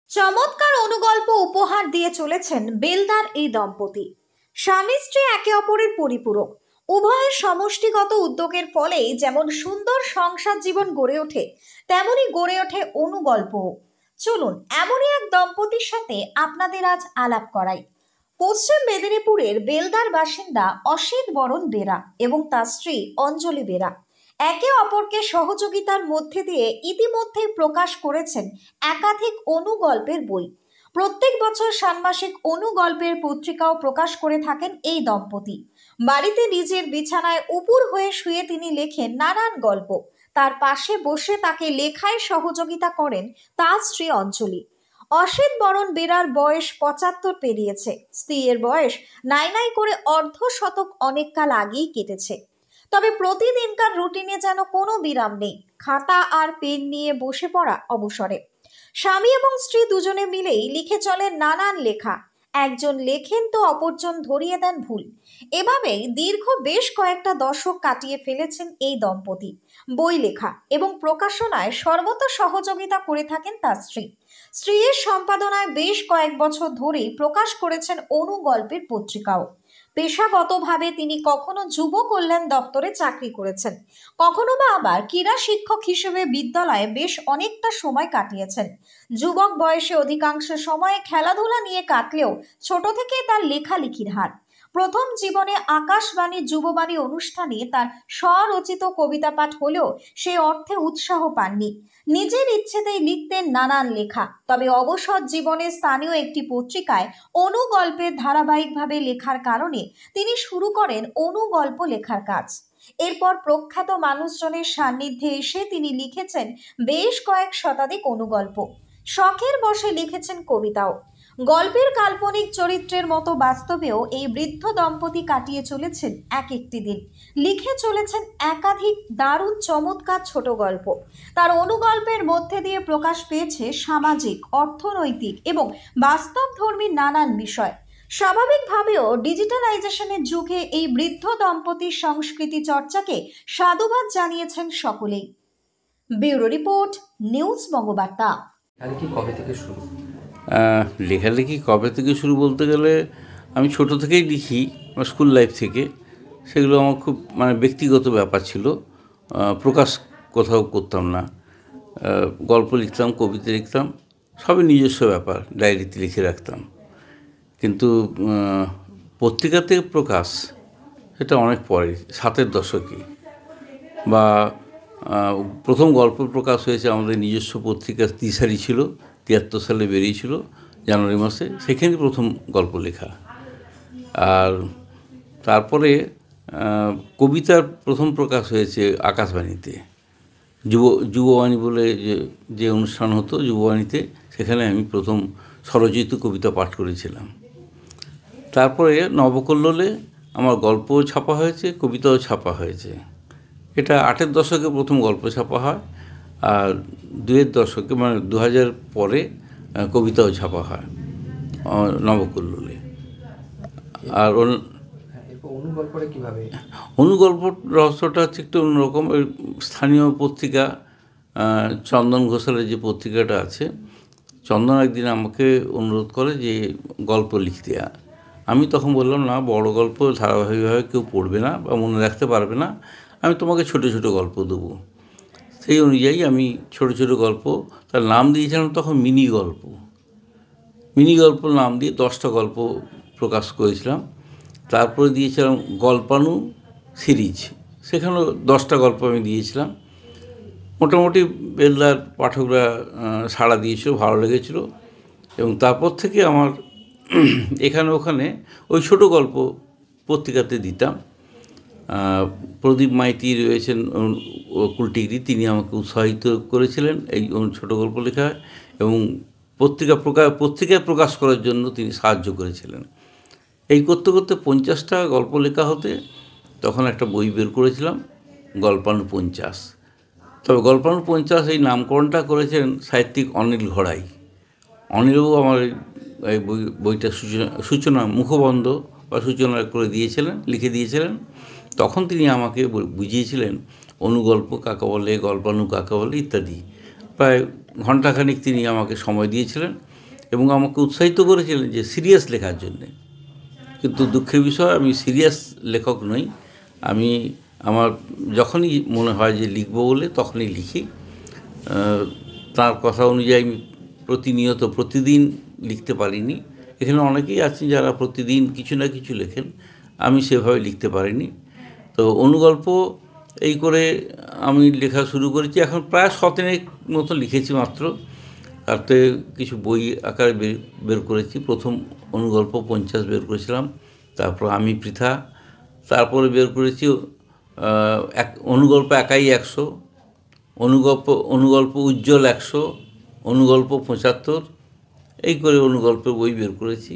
চমৎকার অনুগল্প উপহার দিয়ে চলেছেন বেলদার এই দম্পতি। স্বামী স্ত্রী একে অপরের পরিপূরক। উভয়ের সমষ্টিগত উদ্যোগের ফলেই যেমন সুন্দর সংসার জীবন গড়ে ওঠে, তেমনি গড়ে ওঠে অনুগল্পও। চলুন এমনই এক দম্পতির সাথে আপনাদের আজ আলাপ করাই। পশ্চিম মেদিনীপুরের বেলদার বাসিন্দা অসিত বরণ বেরা এবং তার স্ত্রী অঞ্জলি বেরা একে অপরকে সহযোগিতার মধ্যে দিয়ে ইতিমধ্যেই প্রকাশ করেছেন একাধিক অনুগল্পের বই। প্রত্যেক বছর ষান্মাসিক অনুগল্পের পত্রিকাও প্রকাশ করে থাকেন এই দম্পতি। বাড়িতে নিজের বিছানায় উপুর হয়ে শুয়ে তিনি লেখেন নানান গল্প। তার পাশে বসে তাকে লেখায় সহযোগিতা করেন তার স্ত্রী অঞ্জলি। অসিত বরণ বেরার বয়স ৭৫ পেরিয়েছে। স্ত্রীর বয়স নাই নাই করে অর্ধ শতক অনেক কাল আগেই কেটেছে। তবে প্রতিদিনকার রুটিনে যেন কোনো বিরাম নেই। খাতা আর পেন নিয়ে বসে পড়া অবসরে। স্বামী এবং স্ত্রী দুজনে মিলেই লিখে চলেন নানান লেখা। একজন লেখেন তো অপরজন ধরিয়ে দেন ভুল। এভাবেই দীর্ঘ বেশ কয়েকটা দশক কাটিয়ে ফেলেছেন এই দম্পতি। বই লেখা এবং প্রকাশনায় সর্বত সহযোগিতা করে থাকেন তার স্ত্রী। স্ত্রীর সম্পাদনায় বেশ কয়েক বছর ধরেই প্রকাশ করেছেন অনুগল্পের পত্রিকাও। পেশাগতভাবে তিনি কখনো যুব কল্যাণ দপ্তরে চাকরি করেছেন, কখনো বা আবার ক্রীড়া শিক্ষক হিসেবে বিদ্যালয়ে বেশ অনেকটা সময় কাটিয়েছেন। যুবক বয়সে অধিকাংশ সময় খেলাধুলা নিয়ে কাটলেও ছোট থেকেই তার লেখালেখির হাত। প্রথম জীবনে আকাশবাণী যুববাণী অনুষ্ঠানে তার স্বরচিত কবিতা পাঠ হলেও সে অর্থে উৎসাহ পাননি। নিজের ইচ্ছেতেই লিখতেন নানান লেখা। তবে অবসর জীবনে স্থানীয় একটি পত্রিকায় অনুগল্পের ধারাবাহিকভাবে লেখার কারণে তিনি শুরু করেন অনুগল্প লেখার কাজ। এরপর প্রখ্যাত মানুষজনের সান্নিধ্যে এসে তিনি লিখেছেন বেশ কয়েক শতাধিক অনুগল্প। শখের বশে লিখেছেন কবিতাও। গল্পের কাল্পনিক চরিত্রের মতো বাস্তবেও এই বৃদ্ধ দম্পতি কাটিয়ে চলেছেন এক একটি দিন। লিখে চলেছেন একাধিক দারুণ চমৎকার ছোট গল্প। তার অনুগল্পের মধ্যে দিয়ে প্রকাশ পেয়েছে সামাজিক, অর্থনৈতিক এবং বাস্তবধর্মী নানান বিষয়। স্বাভাবিকভাবেও ডিজিটালাইজেশনের যুগে এই বৃদ্ধ দম্পতির সংস্কৃতি চর্চাকে সাধুবাদ জানিয়েছেন সকলেই। Bureau report, news Bangabarta. কবে থেকে শুরু? লেখালেখি কবে থেকে শুরু বলতে গেলে আমি ছোট থেকেই লিখি, আমার স্কুল লাইফ থেকে। সেগুলো আমার খুব ব্যক্তিগত ব্যাপার ছিল, প্রকাশ কোথাও করতাম না। গল্প লিখতাম, কবিতা লিখতাম, সবই নিজস্ব ব্যাপার, ডায়েরিতে লিখে রাখতাম। কিন্তু পত্রিকাতে প্রকাশ সেটা অনেক পরে, ৭-এর দশকে। বা প্রথম গল্প প্রকাশ হয়েছে আমাদের নিজস্ব পত্রিকা দিশারি ছিল, ৭৩ সালে বেরিয়েছিল জানুয়ারি মাসে, সেখানে প্রথম গল্প লেখা। আর তারপরে কবিতার প্রথম প্রকাশ হয়েছে আকাশবাণীতে, যুববাণী বলে যে অনুষ্ঠান হতো যুববাণীতে, সেখানে আমি প্রথম স্বরচিত কবিতা পাঠ করেছিলাম। তারপরে নবকল্লোলে আমার গল্পও ছাপা হয়েছে, কবিতাও ছাপা হয়েছে। এটা ৮-এর দশকে প্রথম গল্প ছাপা হয়, আর ২-এর দশকে ২০০০ পরে কবিতাও ছাপা হয় নবকল্লোলে। আর অনুগল্প রহস্যটা হচ্ছে একটু অন্যরকম। স্থানীয় পত্রিকা চন্দন ঘোষালের যে পত্রিকাটা আছে, চন্দন একদিন আমাকে অনুরোধ করে যে গল্প লিখতে। আমি তখন বললাম, না, বড় গল্প ধারাবাহিকভাবে কেউ পড়বে না বা মনে রাখতে পারবে না, আমি তোমাকে ছোট ছোট গল্প দেবো। সেই অনুযায়ী আমি ছোট ছোট গল্প, তার নাম দিয়েছিলাম তখন মিনি গল্প। মিনি গল্প নাম দিয়ে 10টা গল্প প্রকাশ করেছিলাম। তারপরে দিয়েছিলাম গল্পাণু সিরিজ, সেখানেও 10টা গল্প আমি দিয়েছিলাম। মোটামুটি বেলদার পাঠকরা সাড়া দিয়েছিল, ভালো লেগেছিল। এবং তারপর থেকে আমার এখানে ওখানে ওই ছোট গল্প পত্রিকাতে দিতাম। প্রদীপ মাইতি রয়েছেন কুলটিগরি, তিনি আমাকে উৎসাহিত করেছিলেন এই ছোট গল্প লেখায়, এবং পত্রিকায় প্রকাশ করার জন্য তিনি সাহায্য করেছিলেন। এই করতে করতে 50টা গল্প লেখা হতে তখন একটা বই বের করেছিলাম, গল্পাণু 50। তবে গল্পাণু 50 এই নামকরণটা করেছেন সাহিত্যিক অনিল ঘড়াই। অনিলবাবু আমার এই বইটা সূচনা মুখবন্ধ বা সূচনা করে দিয়েছিলেন, লিখে দিয়েছিলেন। তখন তিনি আমাকে বুঝিয়েছিলেন অনুগল্প কাকে বলে, গল্পাণু কাকে বলে ইত্যাদি। প্রায় ঘণ্টাখানিক তিনি আমাকে সময় দিয়েছিলেন এবং আমাকে উৎসাহিত করেছিলেন যে সিরিয়াস লেখার জন্যে। কিন্তু দুঃখের বিষয়, আমি সিরিয়াস লেখক নই। আমি আমার যখনই মনে হয় যে লিখব বলে তখনই লিখি। তার কথা অনুযায়ী আমি প্রতিদিন লিখতে পারিনি। এখানে অনেকেই আছেন যারা প্রতিদিন কিছু না কিছু লেখেন, আমি সেভাবে লিখতে পারিনি। তো অনুগল্প এই করে আমি লেখা শুরু করেছি। এখন প্রায় 7 মতো লিখেছি মাত্র। তাতে কিছু বই আকারে বের করেছি। প্রথম অনুগল্প 50 বের করেছিলাম, তারপর আমি পৃথা, তারপরে বের করেছি অনুগল্প একাই 100, অনুগল্প উজ্জ্বল 100, অনুগল্প 75, এই করে অনুগল্পের বই বের করেছি।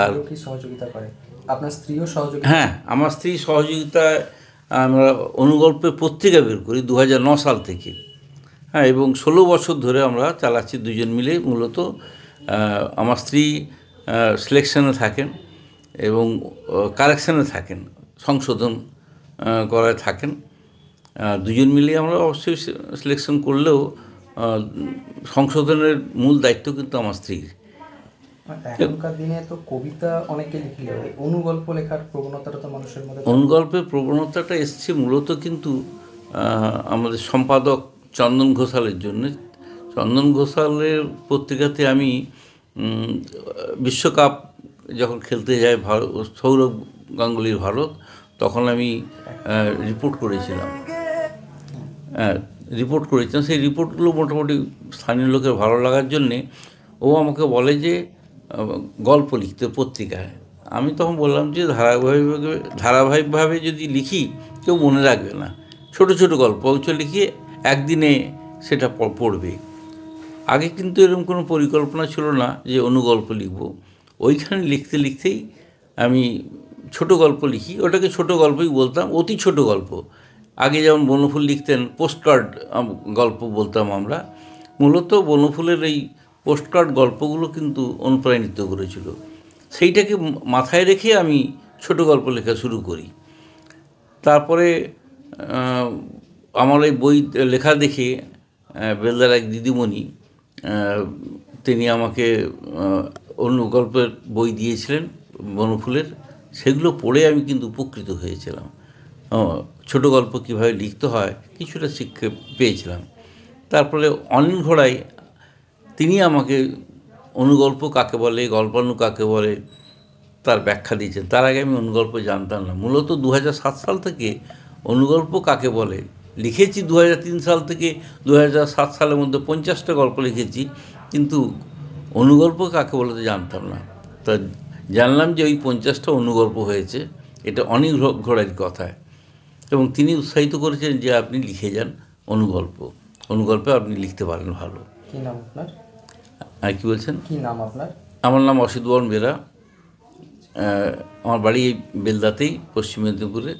আর কি সহযোগিতা করে? আপনার স্ত্রীও সহযোগিতা? হ্যাঁ, আমার স্ত্রীর সহযোগিতায় আমরা অনুগল্পের পত্রিকা বের করি 2009 সাল থেকে। হ্যাঁ, এবং 16 বছর ধরে আমরা চালাচ্ছি দুজন মিলে। মূলত আমার স্ত্রী সিলেকশনে থাকেন এবং কারেকশানে থাকেন, সংশোধন করায় থাকেন। দুজন মিলে আমরা অবশ্যই সিলেকশন করলেও সংশোধনের মূল দায়িত্ব কিন্তু আমার স্ত্রীর। এখনকার দিনে তো কবিতা অনেকে লিখলেও অনুগল্প লেখার প্রবণতাটা তো মানুষের মধ্যে। অনুগল্পের প্রবণতাটা এসছে মূলত কিন্তু আমাদের সম্পাদক চন্দন ঘোষালের জন্যে। চন্দন ঘোষালের পত্রিকাতে আমি বিশ্বকাপ যখন খেলতে যায় সৌরভ গাঙ্গুলির ভারত, তখন আমি রিপোর্ট করেছিলাম। সেই রিপোর্টগুলো মোটামুটি স্থানীয় লোকের ভালো লাগার জন্যে ও আমাকে বলে যে গল্প লিখতে পত্রিকায়। আমি তখন বললাম যে ধারাবাহিকভাবে যদি লিখি কেউ মনে রাখবে না, ছোট ছোট গল্প অংশ লিখিয়ে একদিনে সেটা পড়বে। আগে কিন্তু এরকম কোনো পরিকল্পনা ছিল না যে অনুগল্প লিখব। ওইখানে লিখতে লিখতেই আমি ছোট গল্প লিখি, ওটাকে ছোট গল্পই বলতাম, অতি ছোট গল্প। আগে যেমন বনফুল লিখতেন, পোস্টকার্ড গল্প বলতাম আমরা। মূলত বনফুলের এই পোস্টকার্ড গল্পগুলো কিন্তু অনুপ্রাণিত করেছিল। সেইটাকে মাথায় রেখে আমি ছোট গল্প লেখা শুরু করি। তারপরে আমার এই বই লেখা দেখে বেলদার এক দিদিমণি, তিনি আমাকে অনুগল্পের বই দিয়েছিলেন বনফুলের। সেগুলো পড়ে আমি কিন্তু উপকৃত হয়েছিলাম। ছোট গল্প কীভাবে লিখতে হয় কিছুটা শিক্ষা পেয়েছিলাম। তারপরে অনিল ঘোড়াই, তিনি আমাকে অনুগল্প কাকে বলে, গল্পাণু কাকে বলে তার ব্যাখ্যা দিয়েছেন। তার আগে আমি অনুগল্প জানতাম না। মূলত 2007 সাল থেকে অনুগল্প কাকে বলে লিখেছি। 2003 সাল থেকে 2007 সালের মধ্যে 50টা গল্প লিখেছি, কিন্তু অনুগল্প কাকে বলে তো জানতাম না। তা জানলাম যে ওই 50টা অনুগল্প হয়েছে, এটা অনিল ঘোড়ার কথায়। এবং তিনি উৎসাহিত করেছেন যে আপনি লিখে যান অনুগল্পে আপনি লিখতে পারেন ভালো। কী নাম আপনার? আর কি বলছেন? কী নাম আপনার? আমার নাম অসিত বরণ বেরা। আমার বাড়ি এই বেলদাতেই, পশ্চিম মেদিনীপুরে।